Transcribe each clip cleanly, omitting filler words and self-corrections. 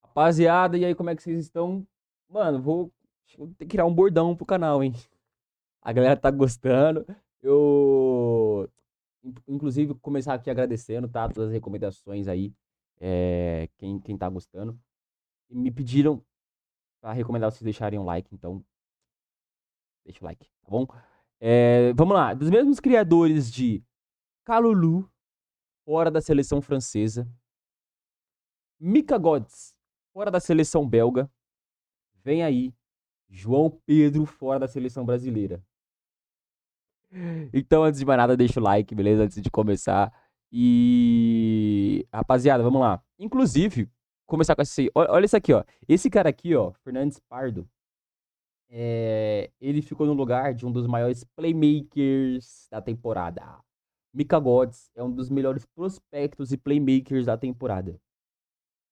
Rapaziada, e aí, como é que vocês estão? Mano, vou ter que criar um bordão pro canal, hein? A galera tá gostando. Inclusive, começar aqui agradecendo, tá? Todas as recomendações aí. Quem tá gostando. E me pediram pra recomendar vocês deixarem um like, então deixa o like, tá bom? Vamos lá. Dos mesmos criadores de Calulu, fora da seleção francesa. Mika Godz, fora da seleção belga. Vem aí. João Pedro, fora da seleção brasileira. Então, antes de mais nada, deixa o like, beleza? Antes de começar. E. Rapaziada, vamos lá. Inclusive, começar com esse. Olha isso aqui, ó. Esse cara aqui, ó, Fernandes Pardo, ele ficou no lugar de um dos maiores playmakers da temporada. Mika Godz é um dos melhores prospectos e playmakers da temporada.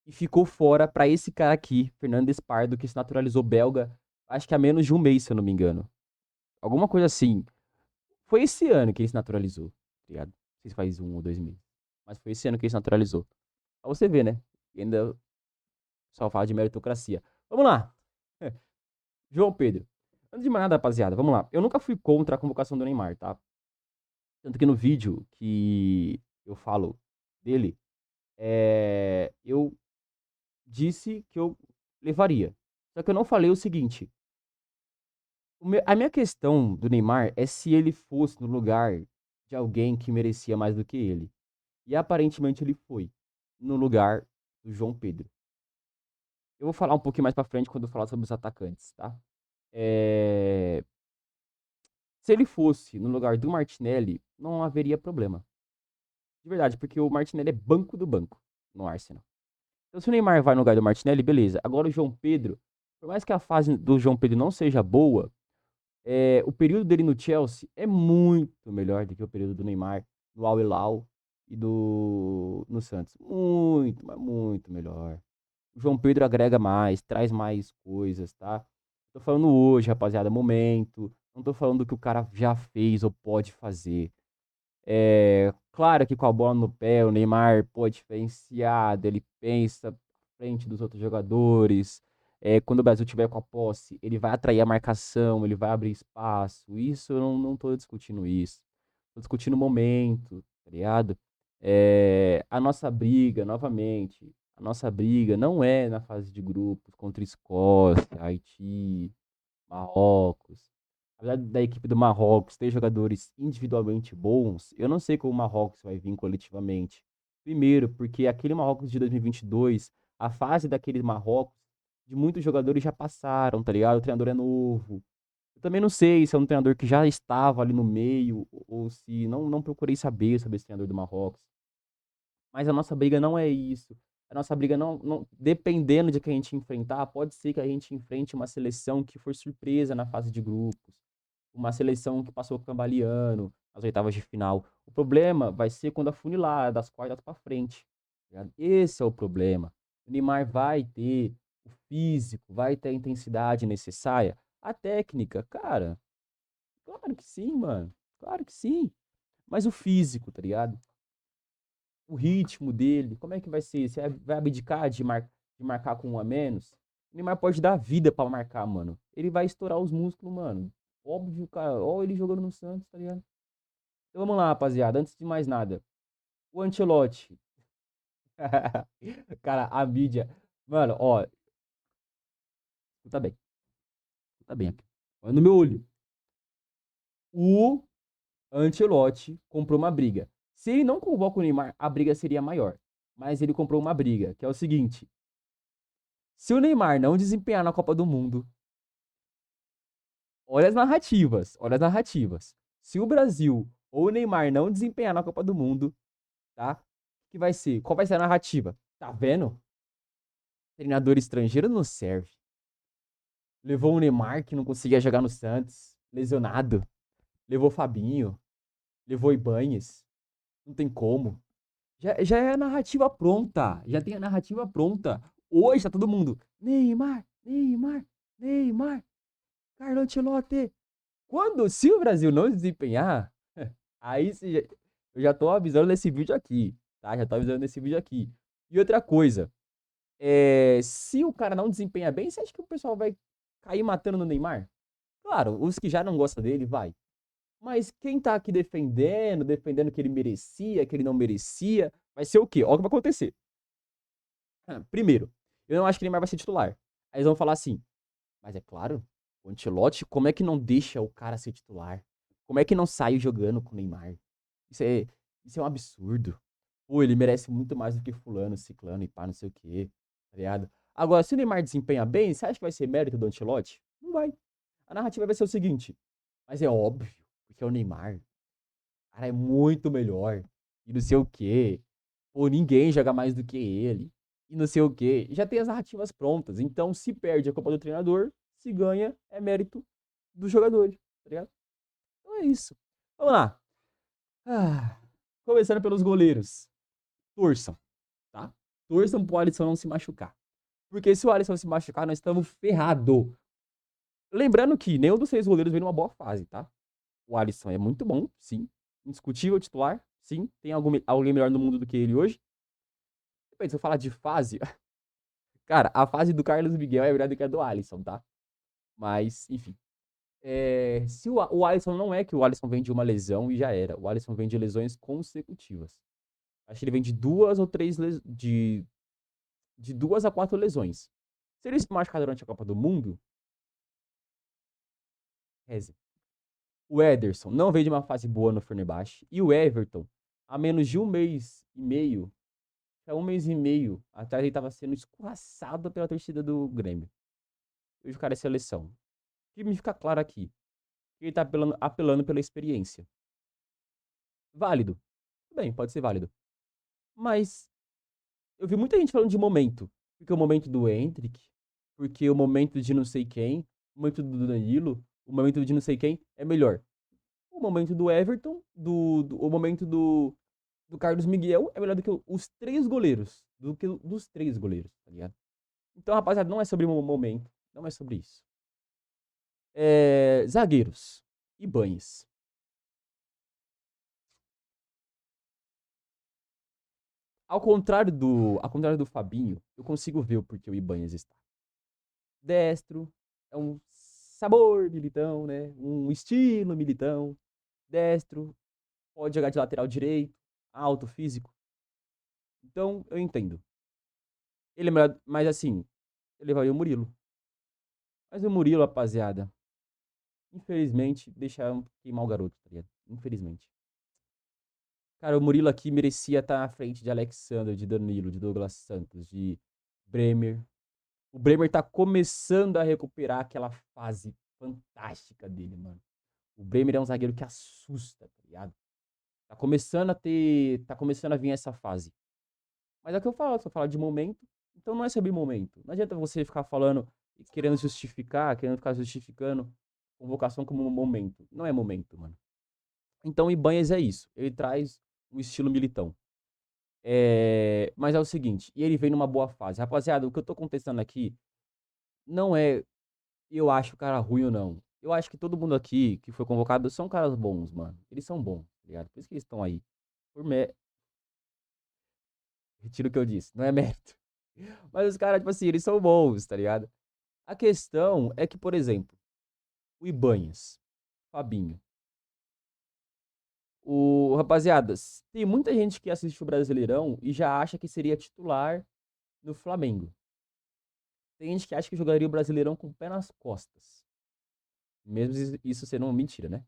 E ficou fora pra esse cara aqui, Fernandes Pardo, que se naturalizou belga, acho que há menos de um mês, se eu não me engano. Alguma coisa assim. Foi esse ano que ele se naturalizou, tá ligado? Não sei se faz 1 ou 2 meses. Mas foi esse ano que ele se naturalizou. Pra você ver, né? E ainda só fala de meritocracia. Vamos lá. João Pedro. Antes de mais nada, rapaziada, vamos lá. Eu nunca fui contra a convocação do Neymar, tá? Tanto que no vídeo que eu falo dele, eu disse que eu levaria. Só que eu não falei o seguinte. A minha questão do Neymar é se ele fosse no lugar de alguém que merecia mais do que ele. E aparentemente ele foi no lugar do João Pedro. Eu vou falar um pouquinho mais pra frente quando eu falar sobre os atacantes, tá? É... Se ele fosse no lugar do Martinelli, não haveria problema. De verdade, porque o Martinelli é banco do banco no Arsenal. Então, se o Neymar vai no lugar do Martinelli, beleza. Agora o João Pedro, por mais que a fase do João Pedro não seja boa, o período dele no Chelsea é muito melhor do que o período do Neymar no Al Hilal e no Santos. Muito, mas muito melhor. O João Pedro agrega mais, traz mais coisas, tá? Tô falando hoje, rapaziada, momento. Não tô falando do que o cara já fez ou pode fazer. Claro que com a bola no pé, o Neymar, pô, é diferenciado, ele pensa à frente dos outros jogadores. Quando o Brasil tiver com a posse, ele vai atrair a marcação, ele vai abrir espaço. Isso eu não tô discutindo isso. Tô discutindo o momento, tá ligado? A nossa briga, novamente, a nossa briga não é na fase de grupos contra Escócia, Haiti, Marrocos. Apesar da equipe do Marrocos ter jogadores individualmente bons, eu não sei como o Marrocos vai vir coletivamente. Primeiro, porque aquele Marrocos de 2022, a fase daquele Marrocos, de muitos jogadores já passaram, tá ligado? O treinador é novo. Eu também não sei se é um treinador que já estava ali no meio, ou se não procurei saber sobre esse treinador do Marrocos. Mas a nossa briga não é isso. A nossa briga dependendo de quem a gente enfrentar, pode ser que a gente enfrente uma seleção que for surpresa na fase de grupos, uma seleção que passou cambaleando nas oitavas de final. O problema vai ser quando afunilar das quartas para frente. Tá ligado? Esse é o problema. O Neymar vai ter o físico, vai ter a intensidade necessária, a técnica, cara. Claro que sim, mano. Claro que sim. Mas o físico, tá ligado? O ritmo dele, como é que vai ser? Você vai abdicar de marcar com um a menos? O Neymar pode dar vida pra marcar, mano. Ele vai estourar os músculos, mano. Óbvio, cara. Ó, ele jogando no Santos, tá ligado? Então vamos lá, rapaziada. Antes de mais nada, o Ancelotti. Cara, a mídia. Mano, ó, tá bem. Tá bem aqui. Olha no meu olho. O Ancelotti comprou uma briga. Se ele não convoca o Neymar, a briga seria maior. Mas ele comprou uma briga, que é o seguinte: se o Neymar não desempenhar na Copa do Mundo, olha as narrativas, olha as narrativas. Se o Brasil ou o Neymar não desempenhar na Copa do Mundo, tá? O que vai ser? Qual vai ser a narrativa? Tá vendo? Treinador estrangeiro não serve. Levou o Neymar, que não conseguia jogar no Santos, lesionado. Levou o Fabinho, levou o Ibañez. Não tem como. Já é a narrativa pronta. Já tem a narrativa pronta. Hoje tá todo mundo. Neymar, Neymar, Neymar, Carlo Ancelotti. Se o Brasil não desempenhar, aí eu já tô avisando nesse vídeo aqui, tá? Já tô avisando nesse vídeo aqui. E outra coisa, Se o cara não desempenha bem, você acha que o pessoal vai cair matando no Neymar? Claro, os que já não gostam dele, vai. Mas quem tá aqui defendendo que ele merecia, que ele não merecia, vai ser o quê? Olha o que vai acontecer. Primeiro, eu não acho que o Neymar vai ser titular. Aí eles vão falar assim, mas é claro, o Ancelotti, como é que não deixa o cara ser titular? Como é que não sai jogando com o Neymar? Isso é, isso é um absurdo. Pô, ele merece muito mais do que fulano, ciclano e pá, não sei o quê, tá ligado? Agora, se o Neymar desempenha bem, você acha que vai ser mérito do Ancelotti? Não vai. A narrativa vai ser o seguinte, mas é óbvio, porque é o Neymar. O cara é muito melhor. E não sei o quê. Pô, ninguém joga mais do que ele. E não sei o quê. Já tem as narrativas prontas. Então, se perde a culpa do treinador, se ganha é mérito dos jogadores, tá ligado? Então é isso. Vamos lá. Ah, começando pelos goleiros. Torçam, tá? Torçam pro Alisson não se machucar. Porque se o Alisson se machucar, nós estamos ferrados. Lembrando que nenhum dos 6 goleiros vem numa boa fase, tá? O Alisson é muito bom, sim. Indiscutível titular, sim. Tem alguém melhor no mundo do que ele hoje. Depende, se eu falar de fase, cara, a fase do Carlos Miguel é melhor do que a do Alisson, tá? Mas, enfim. Se o Alisson não é que o Alisson vem de uma lesão e já era. O Alisson vem de lesões consecutivas. Acho que ele vem de 2 ou 3 de 2 a 4 lesões. Se ele se machucar durante a Copa do Mundo, reze. O Ederson não veio de uma fase boa no Fenerbahçe. E o Everton, há menos de um mês e meio, há um mês e meio atrás, ele estava sendo escorraçado pela torcida do Grêmio. Hoje o cara é seleção. O que me fica claro aqui? Ele tá apelando pela experiência. Válido. Tudo bem, pode ser válido. Mas eu vi muita gente falando de momento. Porque o momento do Endrick, porque o momento de não sei quem, o momento do Danilo, o momento de não sei quem é melhor. O momento do Everton, o momento do Carlos Miguel é melhor do que os 3 goleiros. Do que dos 3 goleiros, tá ligado? Então, rapaziada, não é sobre o momento. Não é sobre isso. Zagueiros. Ibañez. Ao contrário do Fabinho, eu consigo ver o porquê o Ibañez está. Destro, é um sabor militão, né? Um estilo militão. Destro, pode jogar de lateral direito, alto, físico. Então, eu entendo. Ele é melhor, mas assim, ele levaria o Murilo. Mas o Murilo, rapaziada, infelizmente, deixaram queimar o garoto, tá ligado? Infelizmente. Cara, o Murilo aqui merecia estar na frente de Alexander, de Danilo, de Douglas Santos, de Bremer. O Bremer tá começando a recuperar aquela fase fantástica dele, mano. O Bremer é um zagueiro que assusta, tá ligado? Tá começando a vir essa fase. Mas é o que eu falo, só falo de momento. Então não é sobre momento. Não adianta você ficar falando, querendo justificar, querendo ficar justificando convocação como um momento. Não é momento, mano. Então o Ibanez é isso. Ele traz um estilo militão. Mas é o seguinte, e ele vem numa boa fase. Rapaziada, o que eu tô contestando aqui não é eu acho o cara ruim ou não. Eu acho que todo mundo aqui que foi convocado são caras bons, mano. Eles são bons, tá ligado? Por isso que eles estão aí. Por mé... Retiro o que eu disse, não é mérito. Mas os caras, tipo assim, eles são bons, tá ligado? A questão é que, por exemplo, o Ibanhas, Fabinho, rapaziada, tem muita gente que assiste o Brasileirão e já acha que seria titular no Flamengo. Tem gente que acha que jogaria o Brasileirão com o pé nas costas. Mesmo isso sendo uma mentira, né?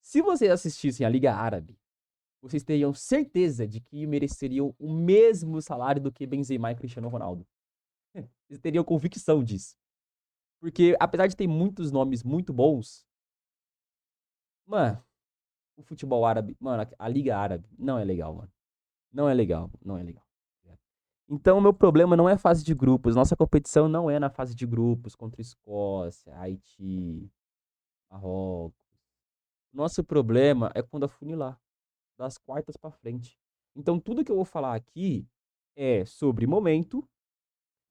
Se vocês assistissem a Liga Árabe, vocês teriam certeza de que mereceriam o mesmo salário do que Benzema e Cristiano Ronaldo. Vocês teriam convicção disso. Porque, apesar de ter muitos nomes muito bons, mano, o futebol árabe, mano, a Liga Árabe não é legal, mano. Não é legal, não é legal. Então, o meu problema não é fase de grupos. Nossa competição não é na fase de grupos contra Escócia, Haiti, Marrocos. Nosso problema é quando afunilar, das quartas pra frente. Então, tudo que eu vou falar aqui é sobre momento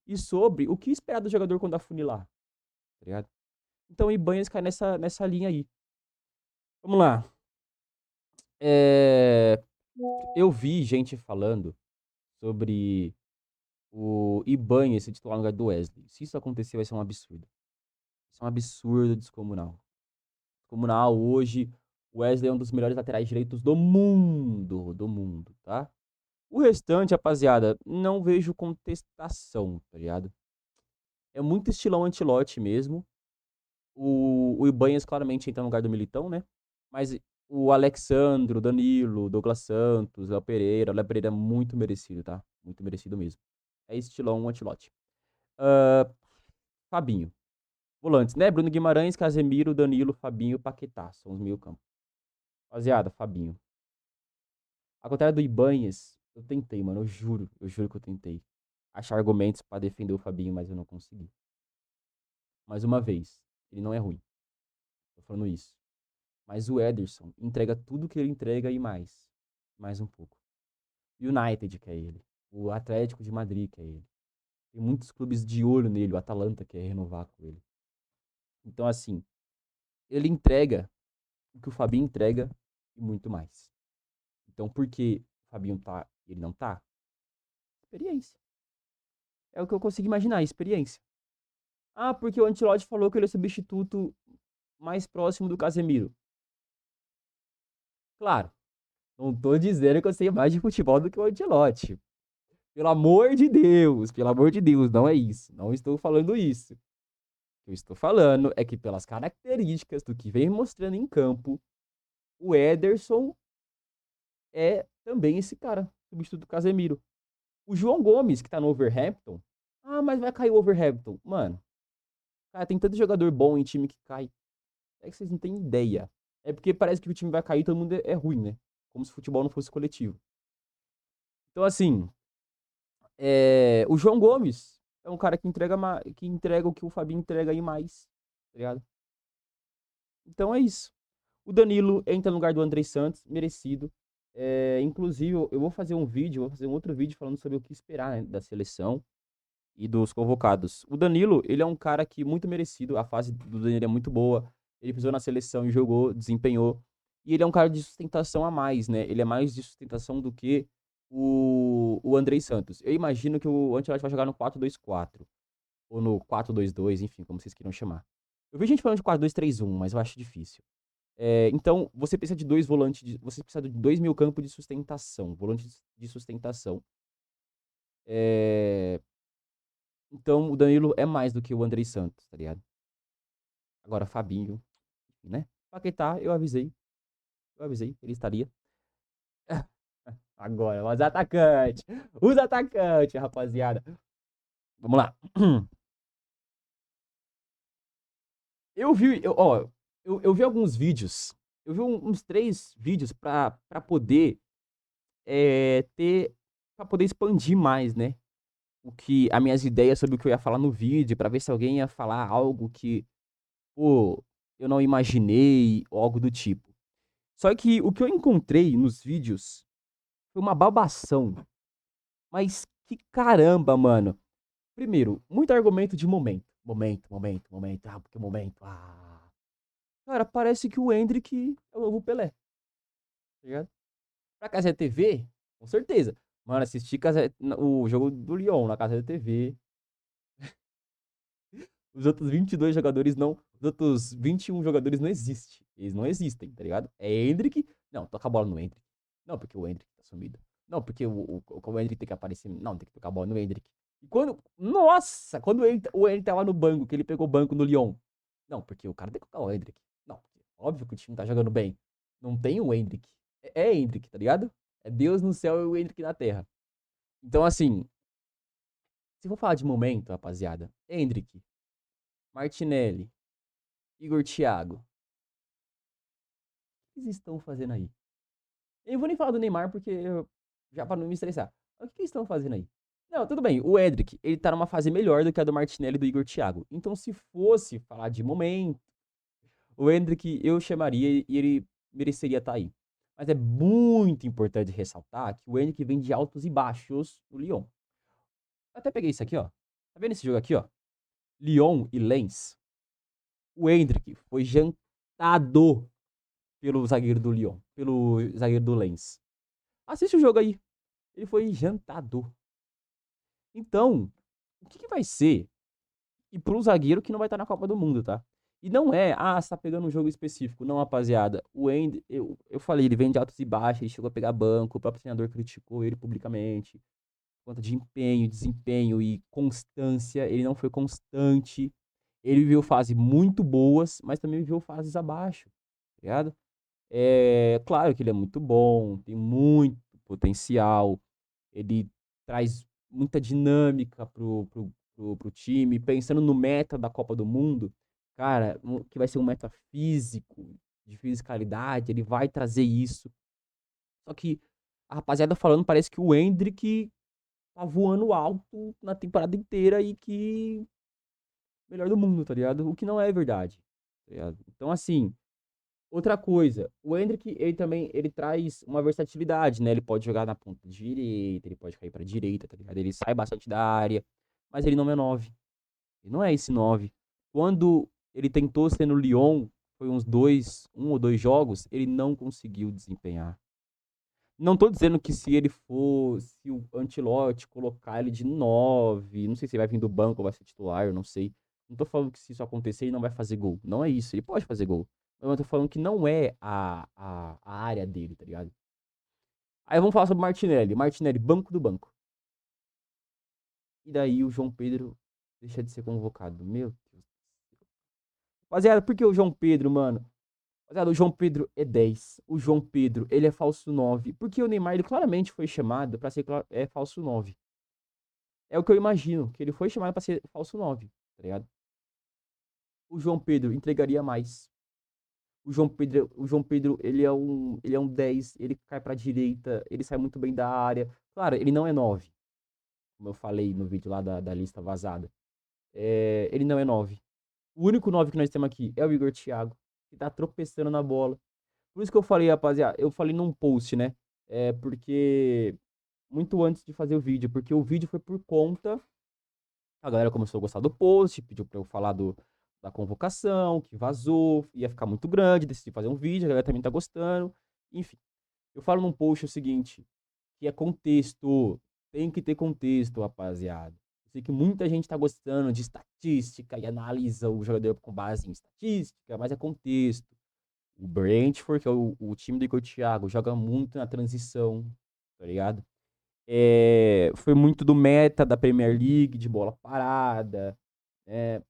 e sobre o que esperar do jogador quando afunilar, tá ligado? Então, o Ibanez cai nessa linha aí. Vamos lá. É, eu vi gente falando sobre o Ibanez ser titular no lugar do Wesley. Se isso acontecer, vai ser um absurdo. Vai ser um absurdo descomunal. Descomunal, hoje, o Wesley é um dos melhores laterais direitos do mundo, tá? O restante, rapaziada, não vejo contestação, tá ligado? É muito estilão Ancelotti mesmo. O Ibanez claramente entra no lugar do Militão, né? Mas o Alexandro, Danilo, Douglas Santos, Léo Pereira é muito merecido, tá? Muito merecido mesmo. É estilão Ancelotti. Ah, Fabinho. Volantes, né? Bruno Guimarães, Casemiro, Danilo, Fabinho, Paquetá. São os meio campo. Rapaziada, Fabinho. Ao contrário do Ibanez, eu tentei, mano. Eu juro que eu tentei achar argumentos pra defender o Fabinho, mas eu não consegui. Mais uma vez, ele não é ruim. Tô falando isso. Mas o Ederson entrega tudo que ele entrega e mais. Mais um pouco. United quer ele. O Atlético de Madrid quer ele. Tem muitos clubes de olho nele. O Atalanta quer renovar com ele. Então, assim, ele entrega o que o Fabinho entrega e muito mais. Então, por que o Fabinho tá e ele não tá? Experiência. É o que eu consigo imaginar, experiência. Ah, porque o Ancelotti falou que ele é o substituto mais próximo do Casemiro. Claro, não tô dizendo que eu sei mais de futebol do que o Ancelotti. Pelo amor de Deus, não é isso. Não estou falando isso. O que eu estou falando é que pelas características do que vem mostrando em campo, o Ederson é também esse cara, substituto do Casemiro. O João Gomes, que tá no Overhampton. Ah, mas vai cair o Overhampton. Mano, cara, tem tanto jogador bom em time que cai. É que vocês não têm ideia. É porque parece que o time vai cair e todo mundo é ruim, né? Como se o futebol não fosse coletivo. Então, assim, o João Gomes é um cara que entrega o que o Fabinho entrega aí mais, tá ligado? Então é isso. O Danilo entra no lugar do Andrei Santos, merecido. Inclusive, eu vou fazer um vídeo, vou fazer um outro vídeo falando sobre o que esperar, né, da seleção e dos convocados. O Danilo, ele é um cara que muito merecido, a fase do Danilo é muito boa. Ele pisou na seleção e jogou, desempenhou. E ele é um cara de sustentação a mais, né? Ele é mais de sustentação do que o Andrei Santos. Eu imagino que o Ancelotti vai jogar no 4-2-4 ou no 4-2-2, enfim, como vocês queiram chamar. Eu vi gente falando de 4-2-3-1, mas eu acho difícil. Então, você precisa de dois volantes, você precisa de dois meio campo de sustentação, volantes de sustentação. É, então, o Danilo é mais do que o Andrei Santos, tá ligado? Agora, Fabinho, né? Paquetá, eu avisei, ele estaria. Agora, os atacantes, rapaziada. Vamos lá. Eu vi alguns vídeos, eu vi uns 3 vídeos pra poder ter, pra poder expandir mais, né? As minhas ideias sobre o que eu ia falar no vídeo, pra ver se alguém ia falar algo que, pô, eu não imaginei, ou algo do tipo. Só que o que eu encontrei nos vídeos foi uma babação. Mas que caramba, mano. Primeiro, muito argumento de momento. Momento. Ah, porque momento. Ah. Cara, parece que o Endrick é o novo Pelé, tá ligado? Pra Casa TV, com certeza. Mano, assisti o jogo do Lyon na Casa da TV. Os outros 22 jogadores não. Os outros 21 jogadores não existem. Eles não existem, tá ligado? É Endrick. Não, toca a bola no Endrick. Não, porque o Endrick tá sumido. Não, porque o Endrick tem que aparecer. Não, tem que tocar a bola no Endrick. E quando. Nossa! Quando o Endrick tava no banco, que ele pegou o banco no Lyon. Não, porque o cara tem que colocar o Endrick. Não, óbvio que o time tá jogando bem. Não tem o Endrick. É Endrick, tá ligado? É Deus no céu e o Endrick na terra. Então, assim, se for falar de momento, rapaziada, Endrick, Martinelli, Igor Thiago, o que eles estão fazendo aí? Eu não vou nem falar do Neymar, porque já para não me estressar. Mas o que eles estão fazendo aí? Não, tudo bem. O Edric, ele tá numa fase melhor do que a do Martinelli e do Igor Thiago. Então, se fosse falar de momento, o Endrick eu chamaria e ele mereceria estar aí. Mas é muito importante ressaltar que o Endrick vem de altos e baixos do Lyon. Eu até peguei isso aqui, ó. Tá vendo esse jogo aqui, ó? Lyon e Lens. O Endrick foi jantado pelo zagueiro do Lyon, pelo zagueiro do Lens. Assiste o jogo aí. Ele foi jantado. Então, o que vai ser? E para um zagueiro que não vai estar na Copa do Mundo, tá? E não é, você tá pegando um jogo específico. Não, rapaziada. O End, eu falei, ele vem de altos e baixos, ele chegou a pegar banco, o próprio treinador criticou ele publicamente. Por conta de empenho, desempenho e constância. Ele não foi constante. Ele viveu fases muito boas, mas também viveu fases abaixo, tá ligado? É claro que ele é muito bom, tem muito potencial, ele traz muita dinâmica pro time, pensando no meta da Copa do Mundo, cara, que vai ser um meta físico, de fisicalidade, ele vai trazer isso. Só que a rapaziada falando, parece que o Endrick tá voando alto na temporada inteira e que melhor do mundo, tá ligado? O que não é verdade, tá ligado? Então, assim, outra coisa, o Endrick, ele também, ele traz uma versatilidade, né? Ele pode jogar na ponta direita, ele pode cair pra direita, tá ligado? Ele sai bastante da área, mas ele não é 9. Ele não é esse 9. Quando ele tentou ser no Lyon, foi um ou dois jogos, ele não conseguiu desempenhar. Não tô dizendo que se ele for, se o Ancelotti colocar ele de 9, não sei se ele vai vir do banco ou vai ser titular, eu não sei. Não tô falando que se isso acontecer ele não vai fazer gol. Não é isso, ele pode fazer gol. Mas eu tô falando que não é a área dele, tá ligado? Aí vamos falar sobre Martinelli. Martinelli, banco do banco. E daí o João Pedro deixa de ser convocado. Meu Deus. Rapaziada, por que o João Pedro, mano? Rapaziada, o João Pedro é 10. O João Pedro, ele é falso 9. Porque o Neymar, ele claramente foi chamado pra ser falso 9. É o que eu imagino, que ele foi chamado pra ser falso 9, tá ligado? O João Pedro entregaria mais. O João Pedro, ele é um 10, ele cai pra direita, ele sai muito bem da área. Claro, ele não é 9, como eu falei no vídeo lá da lista vazada. Ele não é 9. O único 9 que nós temos aqui é o Igor Thiago, que tá tropeçando na bola. Por isso que eu falei, rapaziada, eu falei num post, né? Porque muito antes de fazer o vídeo, porque o vídeo foi por conta. A galera começou a gostar do post, pediu pra eu falar da convocação, que vazou, ia ficar muito grande, decidi fazer um vídeo, a galera também tá gostando. Enfim, eu falo num post o seguinte, que é contexto, tem que ter contexto, rapaziada. Eu sei que muita gente tá gostando de estatística e analisa o jogador com base em estatística, mas é contexto. O Brentford, que é o time do Igor Thiago, joga muito na transição, tá ligado? Foi muito do meta da Premier League, de bola parada, né?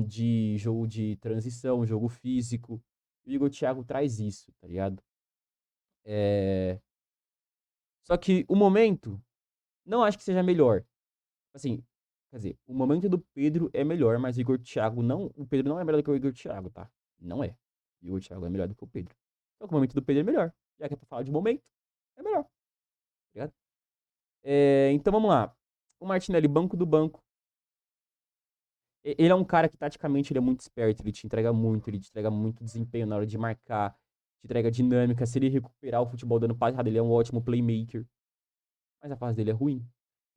De jogo de transição, jogo físico. O Igor Thiago traz isso, tá ligado? É... Só que o momento, não acho que seja melhor. Assim, quer dizer, o momento do Pedro é melhor, mas o Igor Thiago não. O Pedro não é melhor do que o Igor Thiago, tá? Não é. O Igor Thiago é melhor do que o Pedro. Só que o momento do Pedro é melhor. Já que é pra falar de momento, é melhor, tá ligado? Então vamos lá. O Martinelli, banco do banco. Ele é um cara que taticamente ele é muito esperto, ele te entrega muito desempenho na hora de marcar, te entrega dinâmica. Se ele recuperar o futebol do ano passado, ele é um ótimo playmaker. Mas a fase dele é ruim.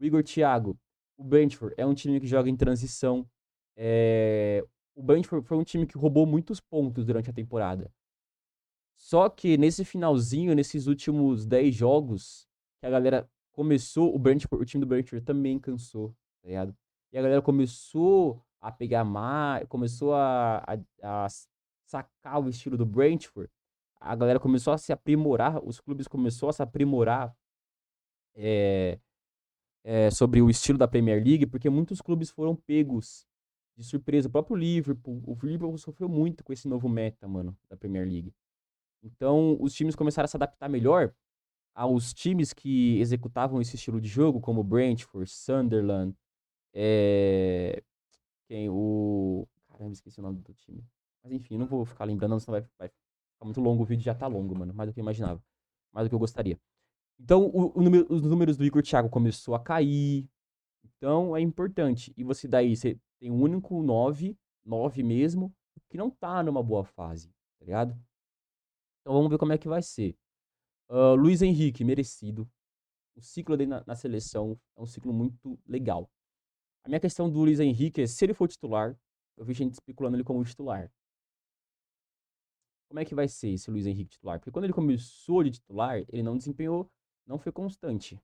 O Igor Thiago, o Brentford é um time que joga em transição. É, O Brentford foi um time que roubou muitos pontos durante a temporada. Só que nesse finalzinho, nesses últimos 10 jogos, que a galera começou, o time do Brentford também cansou, tá ligado? E a galera começou a pegar mais, começou a sacar o estilo do Brentford. A galera começou a se aprimorar, os clubes começaram a se aprimorar é, sobre o estilo da Premier League, porque muitos clubes foram pegos de surpresa. O Liverpool sofreu muito com esse novo meta, mano, da Premier League. Então, os times começaram a se adaptar melhor aos times que executavam esse estilo de jogo, como Brentford, Sunderland, é... Caramba, esqueci o nome do time. Mas enfim, não vou ficar lembrando, senão vai ficar muito longo, o vídeo já tá longo, mano, mais do que eu imaginava, mais do que eu gostaria. Então, os números do Igor Thiago começou a cair, então é importante. E você tem um único 9, 9 mesmo, que não tá numa boa fase, tá ligado? Então vamos ver como é que vai ser. Luiz Henrique, merecido. O ciclo dele na seleção é um ciclo muito legal. A minha questão do Luiz Henrique é, se ele for titular, eu vi gente especulando ele como titular. Como é que vai ser esse Luiz Henrique titular? Porque quando ele começou de titular, ele não desempenhou, não foi constante.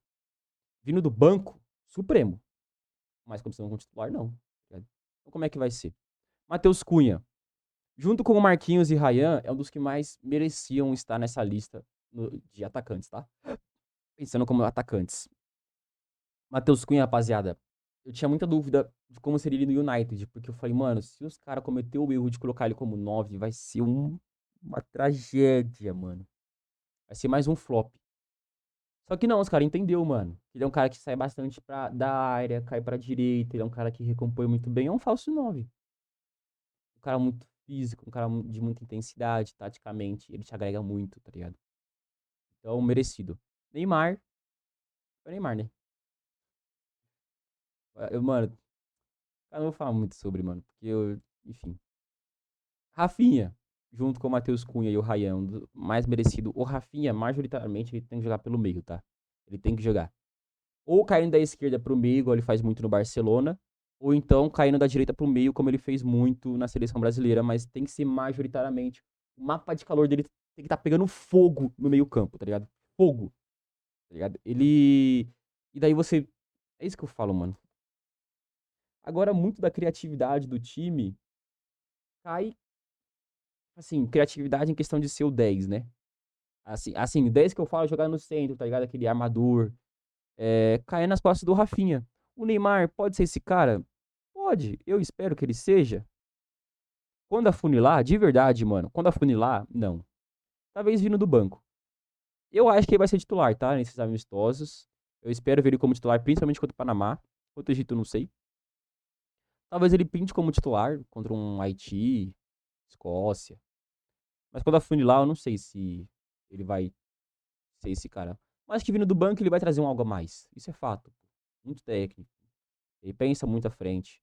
Vindo do banco, supremo. Mas condição como titular, não. Tá ligado? Então, como é que vai ser? Matheus Cunha, junto com o Marquinhos e Ryan, é um dos que mais mereciam estar nessa lista de atacantes, tá? Pensando como atacantes. Matheus Cunha, rapaziada, eu tinha muita dúvida de como seria ele no United, porque eu falei, mano, se os caras cometer o erro de colocar ele como 9, vai ser uma tragédia, mano. Vai ser mais um flop. Só que não, os caras entendeu, mano. Ele é um cara que sai bastante da área, cai pra direita, ele é um cara que recompõe muito bem, é um falso 9. Um cara muito físico, um cara de muita intensidade, taticamente, ele te agrega muito, tá ligado? Então, merecido. Neymar, é o Neymar, né? Mano, eu não vou falar muito sobre, mano, porque enfim. Rafinha, junto com o Matheus Cunha e o Ryan, mais merecido. O Rafinha, majoritariamente, ele tem que jogar pelo meio, tá? Ele tem que jogar. Ou caindo da esquerda pro meio, igual ele faz muito no Barcelona, ou então caindo da direita pro meio, como ele fez muito na seleção brasileira, mas tem que ser majoritariamente. O mapa de calor dele tem que estar pegando fogo no meio-campo, tá ligado? Fogo, tá ligado? Ele. E daí você. É isso que eu falo, mano. Agora, muito da criatividade do time cai. Assim, criatividade em questão de ser o 10, né? Assim, 10 que eu falo jogar no centro, tá ligado? Aquele armador. Cair nas costas do Rafinha. O Neymar pode ser esse cara? Pode, eu espero que ele seja. Quando afunilar, de verdade, mano, quando afunilar, não. Talvez vindo do banco. Eu acho que ele vai ser titular, tá? Nesses amistosos. Eu espero ver ele como titular, principalmente contra o Panamá. Contra o Egito, não sei. Talvez ele pinte como titular contra um Haiti, Escócia. Mas quando afunilar, eu não sei se ele vai ser esse cara. Mas que vindo do banco, ele vai trazer um algo a mais. Isso é fato. Muito técnico. Ele pensa muito à frente.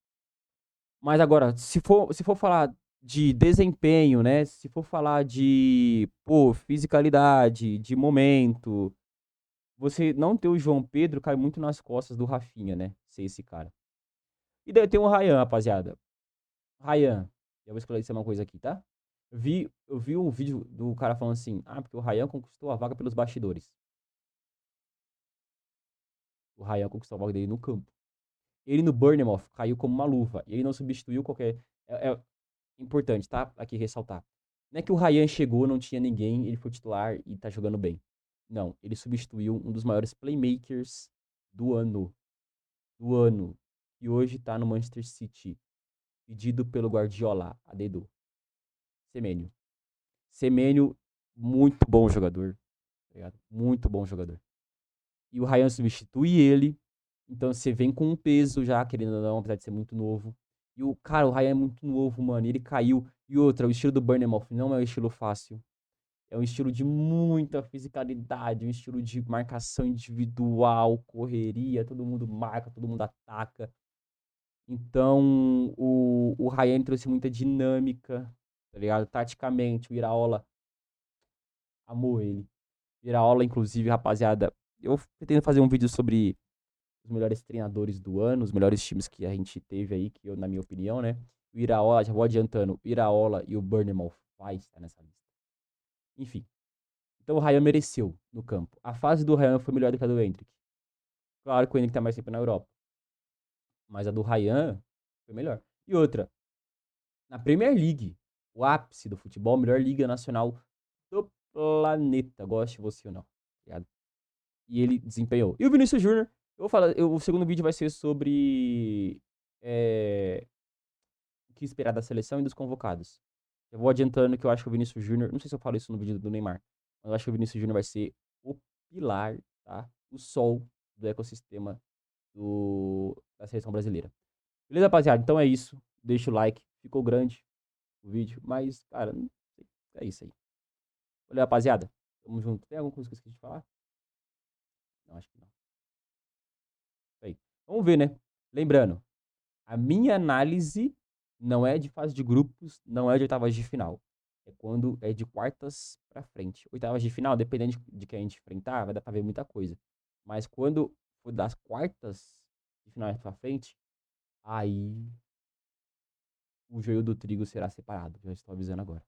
Mas agora, se for falar de desempenho, né? Se for falar de, pô, fisicalidade, de momento, você não ter o João Pedro cai muito nas costas do Rafinha, né? Ser esse cara. E daí tem o Ryan, rapaziada. Ryan, eu vou esclarecer uma coisa aqui, tá? Eu vi um vídeo do cara falando assim: ah, porque o Ryan conquistou a vaga pelos bastidores. O Ryan conquistou a vaga dele no campo. Ele no Bournemouth caiu como uma luva. E ele não substituiu qualquer. É importante, tá? Aqui ressaltar. Não é que o Ryan chegou, não tinha ninguém, ele foi titular e tá jogando bem. Não, ele substituiu um dos maiores playmakers do ano. Do ano. E hoje tá no Manchester City. Pedido pelo Guardiola, a dedo. Semenyo. Semenyo, muito bom jogador. Tá ligado? Muito bom jogador. E o Ryan substitui ele. Então você vem com um peso já, querendo ou não, apesar de ser muito novo. E o Ryan é muito novo, mano. Ele caiu. E outra, o estilo do Bournemouth não é um estilo fácil. É um estilo de muita fisicalidade, um estilo de marcação individual, correria, todo mundo marca, todo mundo ataca. Então, o Ryan trouxe muita dinâmica, tá ligado? Taticamente, o Iraola amou ele. Iraola, inclusive, rapaziada, eu pretendo fazer um vídeo sobre os melhores treinadores do ano, os melhores times que a gente teve aí, que eu, na minha opinião, né? O Iraola, já vou adiantando, o Iraola e o Bournemouth vai estar nessa lista. Enfim. Então o Ryan mereceu no campo. A fase do Ryan foi melhor do que a do Endrick. Claro que o Endrick tá mais tempo na Europa. Mas a do Ryan foi melhor. E outra, na Premier League, o ápice do futebol, a melhor liga nacional do planeta. Goste você ou não. Tá, e ele desempenhou. E o Vinícius Júnior, eu vou falar, o segundo vídeo vai ser sobre o que esperar da seleção e dos convocados. Eu vou adiantando que eu acho que o Vinícius Júnior, não sei se eu falo isso no vídeo do Neymar, mas eu acho que o Vinícius Júnior vai ser o pilar, tá? O sol do ecossistema da seleção brasileira. Beleza, rapaziada? Então é isso. Deixa o like. Ficou grande o vídeo, mas, cara, não sei. É isso aí. Valeu, rapaziada. Tamo junto. Tem alguma coisa que eu esqueci de falar? Não, acho que não. Aí. Vamos ver, né? Lembrando, a minha análise não é de fase de grupos, não é de oitavas de final. É quando é de quartas pra frente. Oitavas de final, dependendo de quem a gente enfrentar, vai dar pra ver muita coisa. Mas quando for das quartas de final pra frente, aí o joio do trigo será separado. Já estou avisando agora.